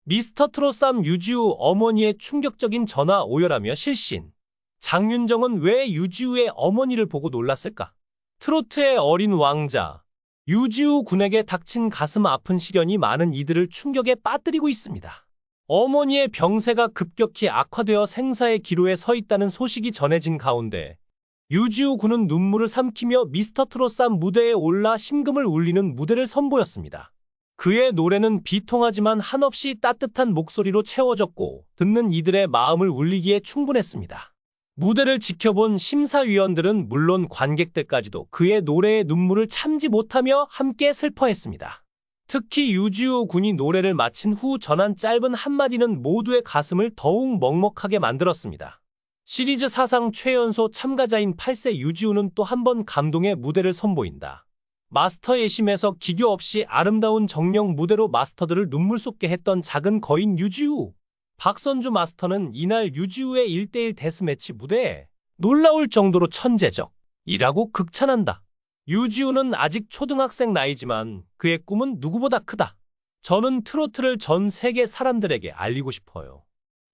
미스터트롯3 유지우 어머니의 충격적인 전화 오열하며 실신. 장윤정은 왜 유지우의 어머니를 보고 놀랐을까? 트로트의 어린 왕자. 유지우 군에게 닥친 가슴 아픈 시련이 많은 이들을 충격에 빠뜨리고 있습니다. 어머니의 병세가 급격히 악화되어 생사의 기로에 서 있다는 소식이 전해진 가운데 유지우 군은 눈물을 삼키며 미스터트롯3 무대에 올라 심금을 울리는 무대를 선보였습니다. 그의 노래는 비통하지만 한없이 따뜻한 목소리로 채워졌고 듣는 이들의 마음을 울리기에 충분했습니다. 무대를 지켜본 심사위원들은 물론 관객들까지도 그의 노래에 눈물을 참지 못하며 함께 슬퍼했습니다. 특히 유지우 군이 노래를 마친 후 전한 짧은 한마디는 모두의 가슴을 더욱 먹먹하게 만들었습니다. 시리즈 사상 최연소 참가자인 8세 유지우는 또 한 번 감동의 무대를 선보인다. 마스터 예심에서 기교 없이 아름다운 정령 무대로 마스터들을 눈물 쏟게 했던 작은 거인 유지우. 박선주 마스터는 이날 유지우의 1대1 데스매치 무대에 놀라울 정도로 천재적이라고 극찬한다. 유지우는 아직 초등학생 나이지만 그의 꿈은 누구보다 크다. 저는 트로트를 전 세계 사람들에게 알리고 싶어요.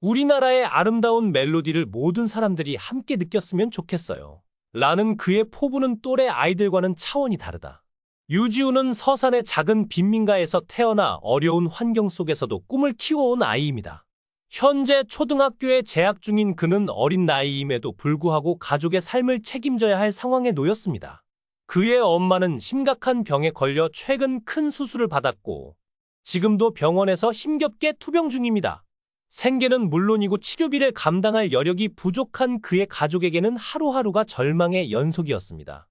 우리나라의 아름다운 멜로디를 모든 사람들이 함께 느꼈으면 좋겠어요. 라는 그의 포부는 또래 아이들과는 차원이 다르다. 유지우는 서산의 작은 빈민가에서 태어나 어려운 환경 속에서도 꿈을 키워온 아이입니다. 현재 초등학교에 재학 중인 그는 어린 나이임에도 불구하고 가족의 삶을 책임져야 할 상황에 놓였습니다. 그의 엄마는 심각한 병에 걸려 최근 큰 수술을 받았고 지금도 병원에서 힘겹게 투병 중입니다. 생계는 물론이고 치료비를 감당할 여력이 부족한 그의 가족에게는 하루하루가 절망의 연속이었습니다.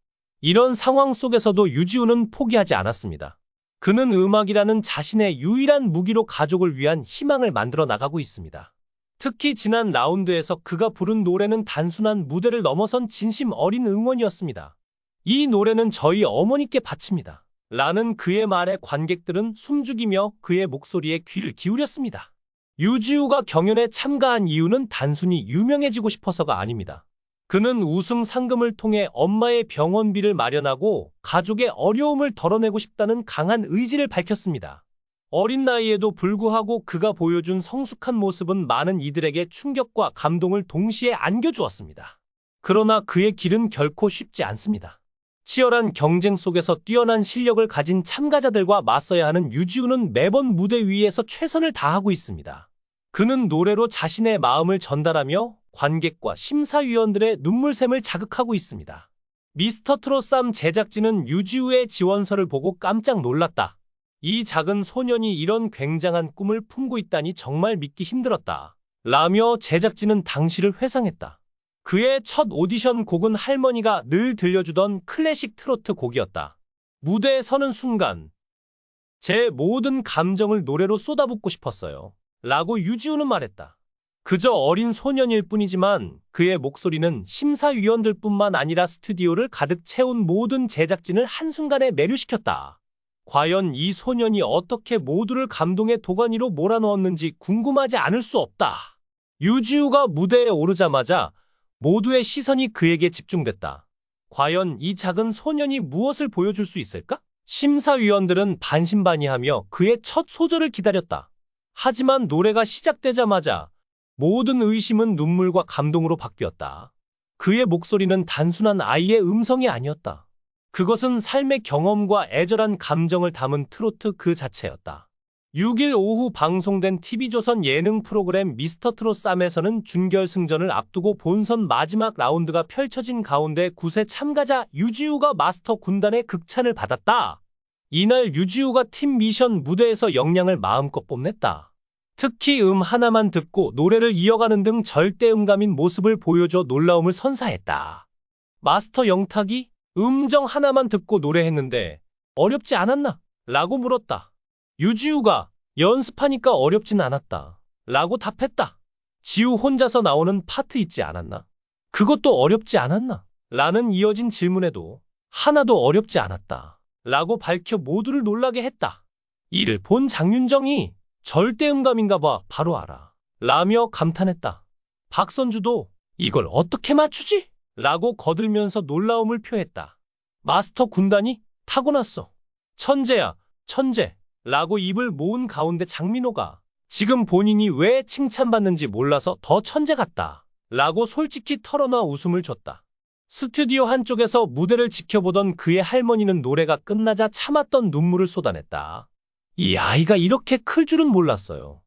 이런 상황 속에서도 유지우는 포기하지 않았습니다. 그는 음악이라는 자신의 유일한 무기로 가족을 위한 희망을 만들어 나가고 있습니다. 특히 지난 라운드에서 그가 부른 노래는 단순한 무대를 넘어선 진심 어린 응원이었습니다. 이 노래는 저희 어머니께 바칩니다. 라는 그의 말에 관객들은 숨죽이며 그의 목소리에 귀를 기울였습니다. 유지우가 경연에 참가한 이유는 단순히 유명해지고 싶어서가 아닙니다. 그는 우승 상금을 통해 엄마의 병원비를 마련하고 가족의 어려움을 덜어내고 싶다는 강한 의지를 밝혔습니다. 어린 나이에도 불구하고 그가 보여준 성숙한 모습은 많은 이들에게 충격과 감동을 동시에 안겨주었습니다. 그러나 그의 길은 결코 쉽지 않습니다. 치열한 경쟁 속에서 뛰어난 실력을 가진 참가자들과 맞서야 하는 유지우는 매번 무대 위에서 최선을 다하고 있습니다. 그는 노래로 자신의 마음을 전달하며 관객과 심사위원들의 눈물샘을 자극하고 있습니다. 미스터트롯3 제작진은 유지우의 지원서를 보고 깜짝 놀랐다. 이 작은 소년이 이런 굉장한 꿈을 품고 있다니 정말 믿기 힘들었다. 라며 제작진은 당시를 회상했다. 그의 첫 오디션 곡은 할머니가 늘 들려주던 클래식 트로트 곡이었다. 무대에 서는 순간 제 모든 감정을 노래로 쏟아붓고 싶었어요. 라고 유지우는 말했다. 그저 어린 소년일 뿐이지만 그의 목소리는 심사위원들뿐만 아니라 스튜디오를 가득 채운 모든 제작진을 한순간에 매료시켰다. 과연 이 소년이 어떻게 모두를 감동의 도가니로 몰아넣었는지 궁금하지 않을 수 없다. 유지우가 무대에 오르자마자 모두의 시선이 그에게 집중됐다. 과연 이 작은 소년이 무엇을 보여줄 수 있을까? 심사위원들은 반신반의하며 그의 첫 소절을 기다렸다. 하지만 노래가 시작되자마자 모든 의심은 눈물과 감동으로 바뀌었다. 그의 목소리는 단순한 아이의 음성이 아니었다. 그것은 삶의 경험과 애절한 감정을 담은 트로트 그 자체였다. 6일 오후 방송된 TV조선 예능 프로그램 미스터트롯3에서는 준결승전을 앞두고 본선 마지막 라운드가 펼쳐진 가운데 9세 참가자 유지우가 마스터 군단의 극찬을 받았다. 이날 유지우가 팀 미션 무대에서 역량을 마음껏 뽐냈다. 특히 하나만 듣고 노래를 이어가는 등 절대음감인 모습을 보여줘 놀라움을 선사했다. 마스터 영탁이 음정 하나만 듣고 노래했는데 어렵지 않았나? 라고 물었다. 유지우가 연습하니까 어렵진 않았다. 라고 답했다. 지우 혼자서 나오는 파트 있지 않았나? 그것도 어렵지 않았나? 라는 이어진 질문에도 하나도 어렵지 않았다. 라고 밝혀 모두를 놀라게 했다. 이를 본 장윤정이 절대음감인가 봐 바로 알아. 라며 감탄했다. 박선주도 이걸 어떻게 맞추지? 라고 거들면서 놀라움을 표했다. 마스터 군단이 타고났어. 천재야, 천재. 라고 입을 모은 가운데 장민호가 지금 본인이 왜 칭찬받는지 몰라서 더 천재 같다. 라고 솔직히 털어놔 웃음을 줬다. 스튜디오 한쪽에서 무대를 지켜보던 그의 할머니는 노래가 끝나자 참았던 눈물을 쏟아냈다. 이 아이가 이렇게 클 줄은 몰랐어요.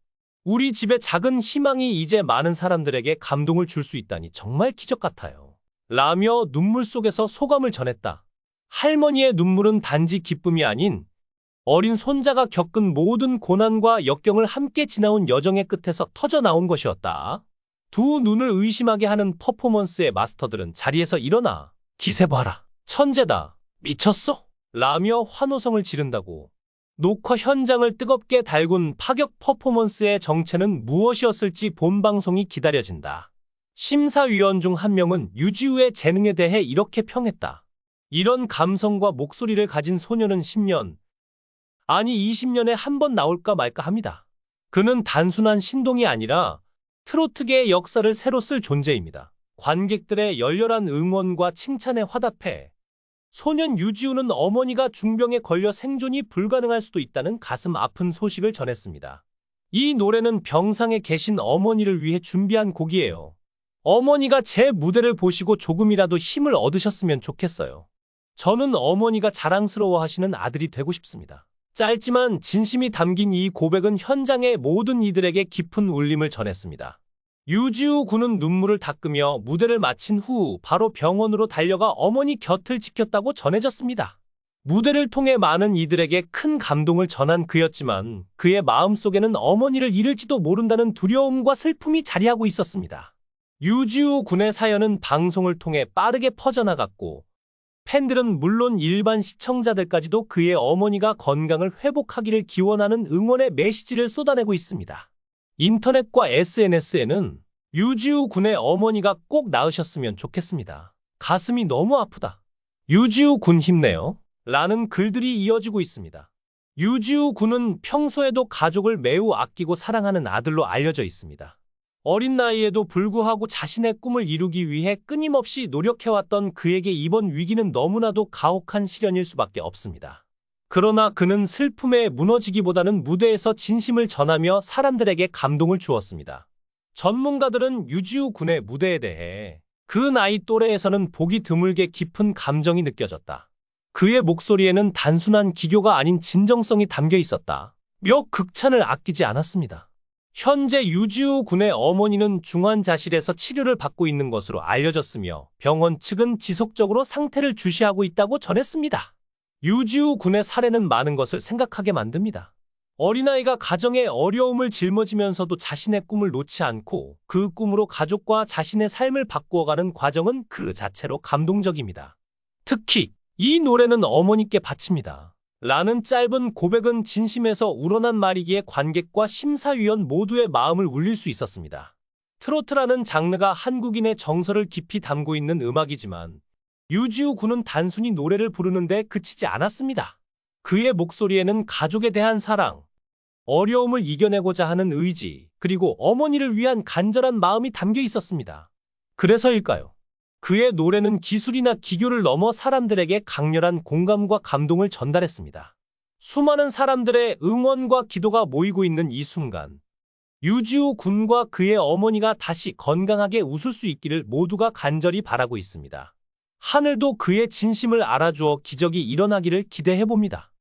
우리 집의 작은 희망이 이제 많은 사람들에게 감동을 줄 수 있다니 정말 기적 같아요. 라며 눈물 속에서 소감을 전했다. 할머니의 눈물은 단지 기쁨이 아닌 어린 손자가 겪은 모든 고난과 역경을 함께 지나온 여정의 끝에서 터져 나온 것이었다. 두 눈을 의심하게 하는 퍼포먼스의 마스터들은 자리에서 일어나 기세 봐라. 천재다. 미쳤어? 라며 환호성을 지른다고. 녹화 현장을 뜨겁게 달군 파격 퍼포먼스의 정체는 무엇이었을지 본방송이 기다려진다. 심사위원 중 한 명은 유지우의 재능에 대해 이렇게 평했다. 이런 감성과 목소리를 가진 소녀는 10년, 아니 20년에 한 번 나올까 말까 합니다. 그는 단순한 신동이 아니라 트로트계의 역사를 새로 쓸 존재입니다. 관객들의 열렬한 응원과 칭찬에 화답해 소년 유지우는 어머니가 중병에 걸려 생존이 불가능할 수도 있다는 가슴 아픈 소식을 전했습니다. 이 노래는 병상에 계신 어머니를 위해 준비한 곡이에요. 어머니가 제 무대를 보시고 조금이라도 힘을 얻으셨으면 좋겠어요. 저는 어머니가 자랑스러워하시는 아들이 되고 싶습니다. 짧지만 진심이 담긴 이 고백은 현장의 모든 이들에게 깊은 울림을 전했습니다. 유지우 군은 눈물을 닦으며 무대를 마친 후 바로 병원으로 달려가 어머니 곁을 지켰다고 전해졌습니다. 무대를 통해 많은 이들에게 큰 감동을 전한 그였지만 그의 마음속에는 어머니를 잃을지도 모른다는 두려움과 슬픔이 자리하고 있었습니다. 유지우 군의 사연은 방송을 통해 빠르게 퍼져나갔고 팬들은 물론 일반 시청자들까지도 그의 어머니가 건강을 회복하기를 기원하는 응원의 메시지를 쏟아내고 있습니다. 인터넷과 SNS에는 유지우 군의 어머니가 꼭 나으셨으면 좋겠습니다. 가슴이 너무 아프다. 유지우 군 힘내요. 라는 글들이 이어지고 있습니다. 유지우 군은 평소에도 가족을 매우 아끼고 사랑하는 아들로 알려져 있습니다. 어린 나이에도 불구하고 자신의 꿈을 이루기 위해 끊임없이 노력해왔던 그에게 이번 위기는 너무나도 가혹한 시련일 수밖에 없습니다. 그러나 그는 슬픔에 무너지기보다는 무대에서 진심을 전하며 사람들에게 감동을 주었습니다. 전문가들은 유지우 군의 무대에 대해 그 나이 또래에서는 보기 드물게 깊은 감정이 느껴졌다. 그의 목소리에는 단순한 기교가 아닌 진정성이 담겨 있었다. 며 극찬을 아끼지 않았습니다. 현재 유지우 군의 어머니는 중환자실에서 치료를 받고 있는 것으로 알려졌으며 병원 측은 지속적으로 상태를 주시하고 있다고 전했습니다. 유지우 군의 사례는 많은 것을 생각하게 만듭니다. 어린아이가 가정의 어려움을 짊어지면서도 자신의 꿈을 놓지 않고 그 꿈으로 가족과 자신의 삶을 바꾸어가는 과정은 그 자체로 감동적입니다. 특히 이 노래는 어머니께 바칩니다. 라는 짧은 고백은 진심에서 우러난 말이기에 관객과 심사위원 모두의 마음을 울릴 수 있었습니다. 트로트라는 장르가 한국인의 정서를 깊이 담고 있는 음악이지만 유지우 군은 단순히 노래를 부르는데 그치지 않았습니다. 그의 목소리에는 가족에 대한 사랑, 어려움을 이겨내고자 하는 의지, 그리고 어머니를 위한 간절한 마음이 담겨 있었습니다. 그래서일까요? 그의 노래는 기술이나 기교를 넘어 사람들에게 강렬한 공감과 감동을 전달했습니다. 수많은 사람들의 응원과 기도가 모이고 있는 이 순간, 유지우 군과 그의 어머니가 다시 건강하게 웃을 수 있기를 모두가 간절히 바라고 있습니다. 하늘도 그의 진심을 알아주어 기적이 일어나기를 기대해봅니다.